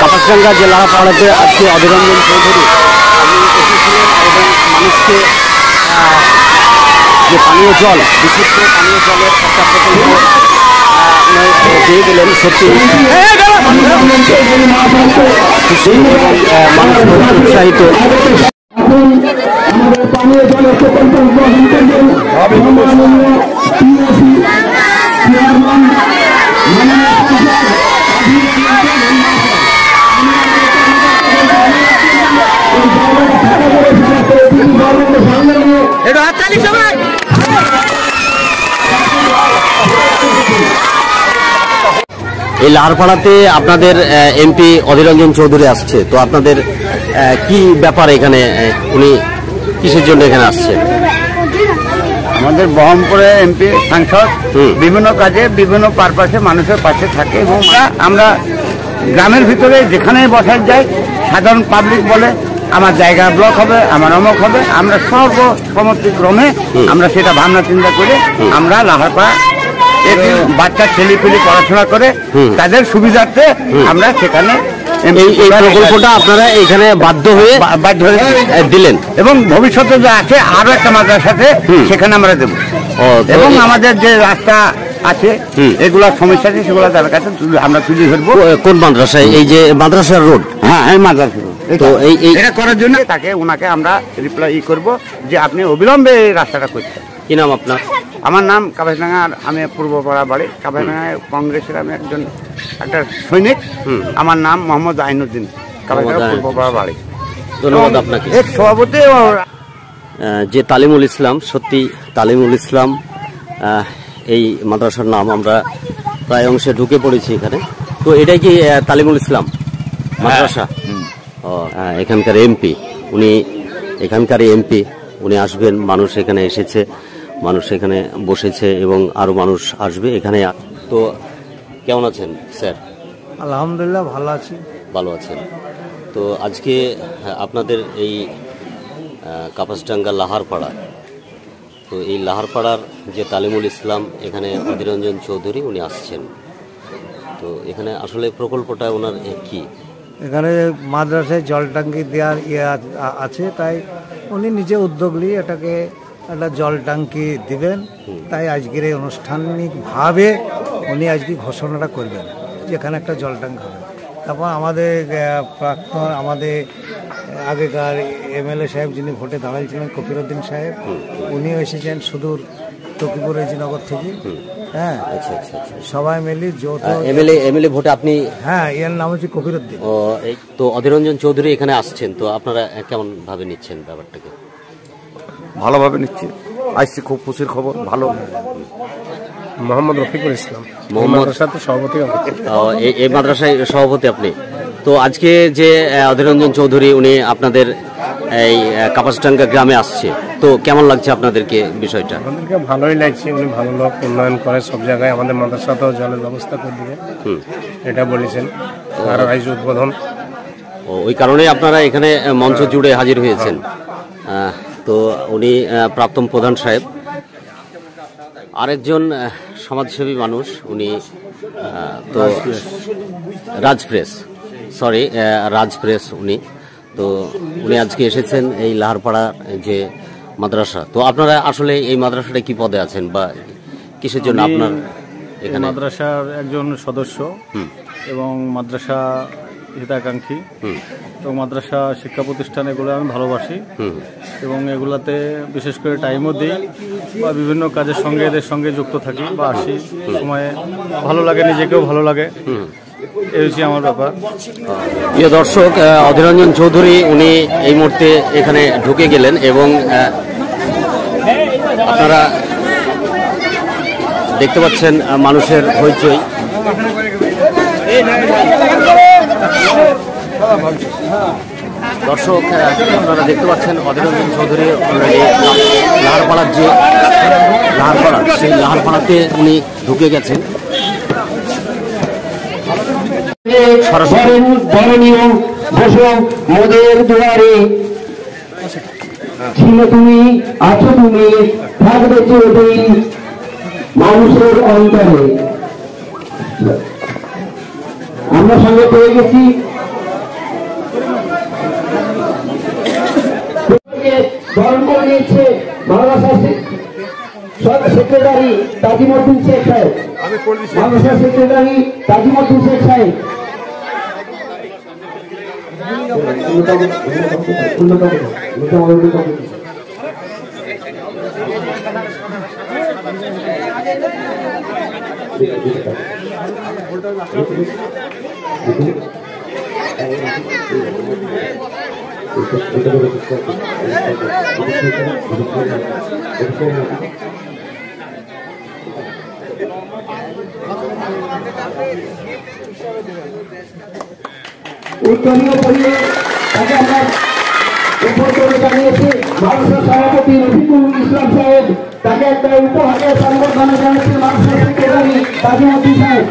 কাপাসডাঙ্গা যে লাহারপাড়াতে আজকে অধীররঞ্জন চৌধুরী এবং মানুষকে যে পানীয় জল, বিশুদ্ধ পানীয় জলের একটা প্রকল্প দিয়ে গেলেন। সত্যি মানুষ উৎসাহিত। এই লাহারপাড়াতে আপনাদের এমপি অধীররঞ্জন চৌধুরী আসছে, তো আপনাদের কি ব্যাপার এখানে, উনি কিসের জন্য এখানে আসছে? আমাদের বহরমপুরে এমপি সাংসদ বিভিন্ন কাজে বিভিন্ন পারপাসে মানুষের পাশে থাকে এবং আমরা গ্রামের ভিতরে যেখানে বসা যায় সাধারণ পাবলিক বলে আমার জায়গা ব্লক হবে, আমার অমুক হবে, আমরা সর্বসম্মতিক্রমে আমরা সেটা ভাবনা চিন্তা করে আমরা লাহারপাড়া বাচ্চা ছেলেপিলে পড়াশোনা করে তাদের সুবিধার্থে আমরা সেখানে এই প্রকল্পটা আপনারা এখানে বাধ্য হয়ে দিলেন এবং ভবিষ্যতে যে আছে আরো একটা মাদ্রাসাতে সেখানে আমরা দেবো এবং আমাদের যে রাস্তা আছে এগুলোর সমস্যা আছে সেগুলো তাদের কাছে আমরা তুলে ধরবো। কোন মাদ্রাসায়? এই যে মাদ্রাসার রোড? হ্যাঁ, এই মাদ্রাসা রোড। তো এটা করার জন্য ওনাকে আমরা রিপ্লাই করবো যে আপনি অবিলম্বে এই রাস্তাটা করছেন। কি নাম আপনার? আমার নাম কাপাসডাঙ্গার, আমি পূর্বপাড়া বাড়ি। কাপাসডাঙ্গায় কংগ্রেসের আমি একটা সৈনিক। আমার নাম মোহাম্মদ আইনুদ্দিন, কাপাসডাঙ্গা পূর্বপাড়া বাড়ি। ধন্যবাদ আপনাকে। সভাপতি যে তালিমুল ইসলাম, সত্যি তালিমুল ইসলাম এই মাদ্রাসার নাম। আমরা প্রায় অংশে ঢুকে পড়েছি এখানে। তো এটাই কি তালিমুল ইসলাম মাদ্রাসা? এখানকার এমপি, উনি এখানকার এমপি, উনি আসবেন। মানুষ এখানে এসেছে, মানুষ এখানে বসেছে এবং আরো মানুষ আসবে এখানে। তো কেমন আছেন স্যার? আলহামদুলিল্লাহ ভালো আছি। ভালো আছেন। তো আজকে আপনাদের এই কাপাসডাঙ্গা লাহারপাড়া, তো এই লাহারপাড়ার যে তালিমুল ইসলাম, এখানে অধীররঞ্জন চৌধুরী উনি আসছেন। তো এখানে আসলে প্রকল্পটা ওনার কি? এখানে মাদ্রাসায় জল ট্যাঙ্কি দেওয়ার আছে, তাই উনি নিজে উদ্যোগ নিয়ে এটাকে একটা জল ট্যাঙ্কি দিবেন। তাই আজকের এই আনুষ্ঠানিকভাবে উনি আজকে ঘোষণাটা করবেন যে এখানে একটা জল ট্যাঙ্কি হবে। তারপর আমাদের প্রাক্তন, আমাদের আগেকার এমএলএ সাহেব যিনি ভোটে দাঁড়াইছিলেন, কফিরউদ্দিন সাহেব, উনিও এসেছেন সুদূর তকিপুর রেজিনগর থেকে। হ্যাঁ, আচ্ছা আচ্ছা, সবাই মিলে যৌথ এমএলএ ভোটে আপনি? হ্যাঁ, এর নাম হচ্ছে কফিরউদ্দিন। তো অধীররঞ্জন চৌধুরী এখানে আসছেন, তো আপনারা কেমন ভাবে নিচ্ছেন ব্যাপারটাকে? ভালোভাবে নিচ্ছি, আসছি, খুব খুশির খবর। ভালো। মোহাম্মদ রফিকুল ইসলাম, সভাপতি। এই মাদ্রাসায় সভাপতি আপনি। তো আজকে যে অধীররঞ্জন চৌধুরী উনি আপনাদের এই কাপাসডাঙ্গা গ্রামে আসছে, তো কেমন লাগছে আপনাদেরকে বিষয়টা? আমাদেরকে ভালোই লাগছে। উনি ভালো লোক, উন্নয়ন করে সব জায়গায়। আমাদের মাদ্রাসাতেও জলের ব্যবস্থা করে দিবে এটা বলেছেন। আর আজ উদ্বোধন, ওই কারণে আপনারা এখানে মঞ্চ জুড়ে হাজির হয়েছেন। তো উনি প্রাক্তন প্রধান সাহেব, আরেকজন সমাজসেবী মানুষ উনি, তো রাজপ্রেস উনি। তো উনি আজকে এসেছেন এই লাহারপাড়া যে মাদ্রাসা। তো আপনারা আসলে এই মাদ্রাসাটা কি পদে আছেন বা কিসের জন্য আপনার এখানে? মাদ্রাসার একজন সদস্য এবং মাদ্রাসা হিতাকাঙ্ক্ষী। তো মাদ্রাসা শিক্ষা প্রতিষ্ঠান এগুলো আমি ভালোবাসি এবং এগুলাতে বিশেষ করে টাইমও দিই বা বিভিন্ন কাজের সঙ্গে এদের সঙ্গে যুক্ত থাকি বা আসি। সময়ে ভালো লাগে, নিজেকেও ভালো লাগে। এই হচ্ছে আমার ব্যাপার। প্রিয় দর্শক, অধীররঞ্জন চৌধুরী উনি এই মুহূর্তে এখানে ঢুকে গেলেন এবং আপনারা দেখতে পাচ্ছেন মানুষের হইচই। দর্শক, আপনারা দেখতে পাচ্ছেন অধীররঞ্জন চৌধুরী লাহারপাড়ার যে লাহারপাড়া, সেই লাহারপাড়াতে উনি ঢুকে গেছেন। মোদের দুয়ারে ছিল তুমি, আছো তুমি, থাকবে চিরদিন মানুষের অন্তরে। আমরা সঙ্গে পেয়ে গেছি বরণ করে নিয়েছে মাদ্রাসা সেক্রেটারি তাজিমউদ্দিন শেখ সাহেব, মাদ্রাসা সেক্রেটারি তাজিমউদ্দিন শেখ সাহেব। উত্তরীয় পরিয়ে তাকে আমরা উপর করে জানিয়েছি মাদ্রাসা সভাপতি রফিকুল ইসলাম সাহেব, তাকে একটা উপহারের সংবর্ধনা জানিয়েছে মাদ্রাসা সেক্রেটারি তাজিমউদ্দিন সাহেব।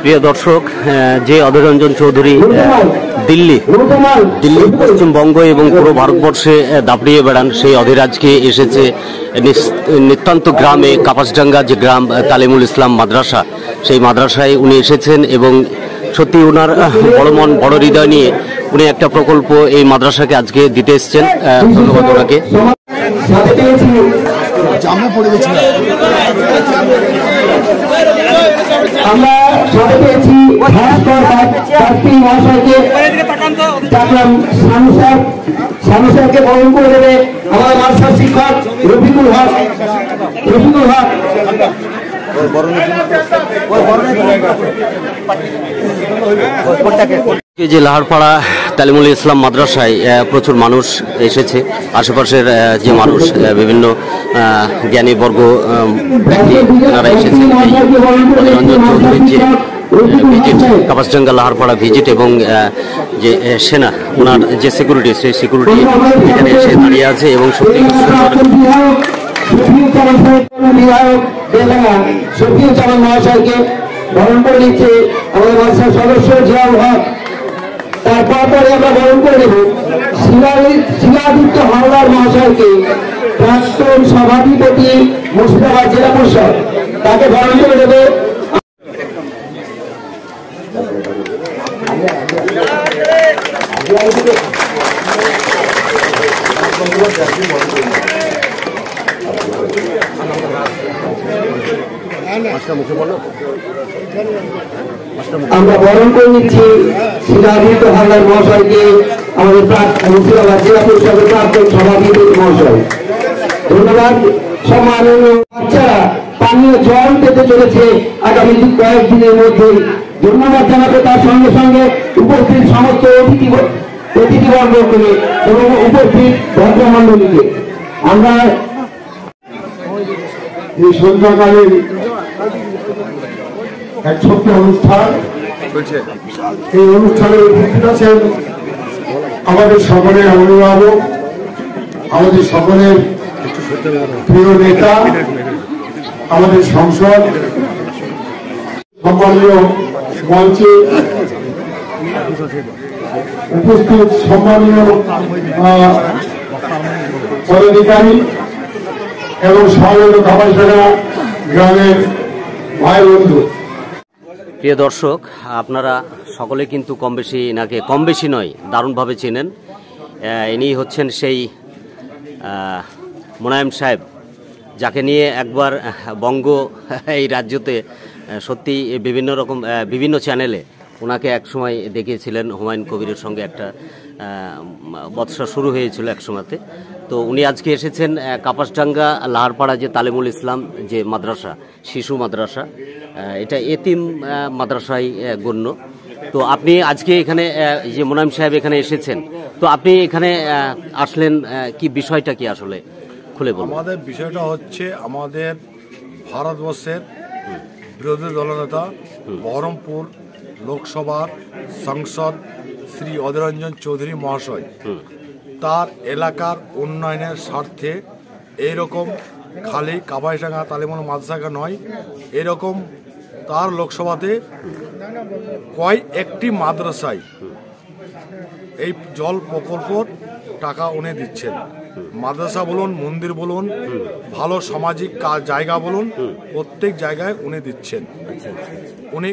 প্রিয় দর্শক, যে অধীর রঞ্জন চৌধুরী দিল্লি পশ্চিমবঙ্গ এবং পুরো ভারতবর্ষে দাপড়িয়ে বেড়ান, সেই অধীর আজকে এসেছে নিতান্ত গ্রামে কাপাসডাঙ্গা যে গ্রাম তালিমুল ইসলাম মাদ্রাসা, সেই মাদ্রাসায় উনি এসেছেন এবং সত্যি ওনার বড় মন বড় হৃদয় নিয়ে উনি একটা প্রকল্প এই মাদ্রাসাকে আজকে দিতে এসছেন। ধন্যবাদ ওনাকে। আমরা সাথে পেয়েছি মহাশয়কে, ডাকলাম শানু স্যারকে বরণ করে দেবে আমাদের মাদ্রাসার শিক্ষক রফিকুল হক। যে লাহারপাড়া তালিমুল ইসলাম মাদ্রাসায় প্রচুর মানুষ এসেছে, আশেপাশের যে মানুষ বিভিন্ন জ্ঞানীবর্গ ব্যক্তি তারা এসেছেন রঞ্জন চৌধুরীর যে ভিজিট, কাপাসডাঙ্গা লাহারপাড়া ভিজিট এবং যে সেনা ওনার যে সিকিউরিটি, সেই সিকিউরিটি এখানে এসে দাঁড়িয়ে আছে এবং সত্যি শফিউজ্জামান মহাশয়কে বরণ করে নিচ্ছে আমাদের মাদ্রাসার সদস্য জিয়াউল হক। তারপর পরে আমরা বরণ করে নেব শিলাদিত্য হাওলার মহাশয়কে, প্রাক্তন সভাধিপতি মুর্শিদাবাদ জেলা পরিষদ, তাকে বরণ করে দেবে। আমরা বরণ করে নিচ্ছি শিলাদিত্য হাওলার মহাশয়কে, আমাদের মুর্শিদাবাদ জেলা পরিষদের প্রাক্তন সভাপতি মহাশয়। ধন্যবাদ। সম্মানীয় বাচ্চারা পানীয় জল পেতে চলেছে আগামী কয়েকদিনের মধ্যে। ধন্যবাদ জানাবে তার সঙ্গে সঙ্গে উপস্থিত সমস্ত অতিথিবর্গকে এবং উপস্থিত ভদ্রমণ্ডলীকে। আমরা এই সন্ধ্যাকালীন এক ছোট্ট অনুষ্ঠান, এই অনুষ্ঠানে উপস্থিত আছেন আমাদের সকলের অভিভাবক, আমাদের সকলের প্রিয় নেতা, আমাদের সংসদ, সম্মানীয় মঞ্চে উপস্থিত সম্মানীয় পদাধিকারী এবং সহযোগী কাপাসডাঙ্গা গ্রামের ভাই বন্ধু। প্রিয় দর্শক, আপনারা সকলে কিন্তু কম বেশি নয় দারুণভাবে চেনেন। ইনি হচ্ছেন সেই মোনায়েম সাহেব, যাকে নিয়ে একবার বঙ্গ এই রাজ্যতে সত্যি বিভিন্ন চ্যানেলে ওনাকে একসময় দেখিয়েছিলেন। হুমায়ুন কবিরের সঙ্গে একটা বৎসা শুরু হয়েছিল এক সময়তে। তো উনি আজকে এসেছেন কাপাসডাঙ্গা লাহারপাড়া যে তালিমুল ইসলাম যে মাদ্রাসা, শিশু মাদ্রাসা, এটা এতিম মাদ্রাসায় গণ্য। তো আপনি আজকে এখানে যে মোনায়েম সাহেব এখানে এসেছেন, তো আপনি এখানে আসলেন, কি বিষয়টা কি আসলে খুলে বলুন। আমাদের বিষয়টা হচ্ছে আমাদের ভারতবর্ষের বিরোধী দলনেতা বহরমপুর লোকসভার সাংসদ শ্রী অধীর রঞ্জন চৌধুরী মহাশয় তার এলাকার উন্নয়নের স্বার্থে এইরকম খালি কাপাসডাঙ্গা তালিমুল মাদ্রাসা নয়, এরকম তার লোকসভাতে একটি মাদ্রাসায় এই জল প্রকল্পর টাকা উনি দিচ্ছেন। মাদ্রাসা বলুন, মন্দির বলুন, ভালো সামাজিক জায়গা বলুন, প্রত্যেক জায়গায় উনি দিচ্ছেন। উনি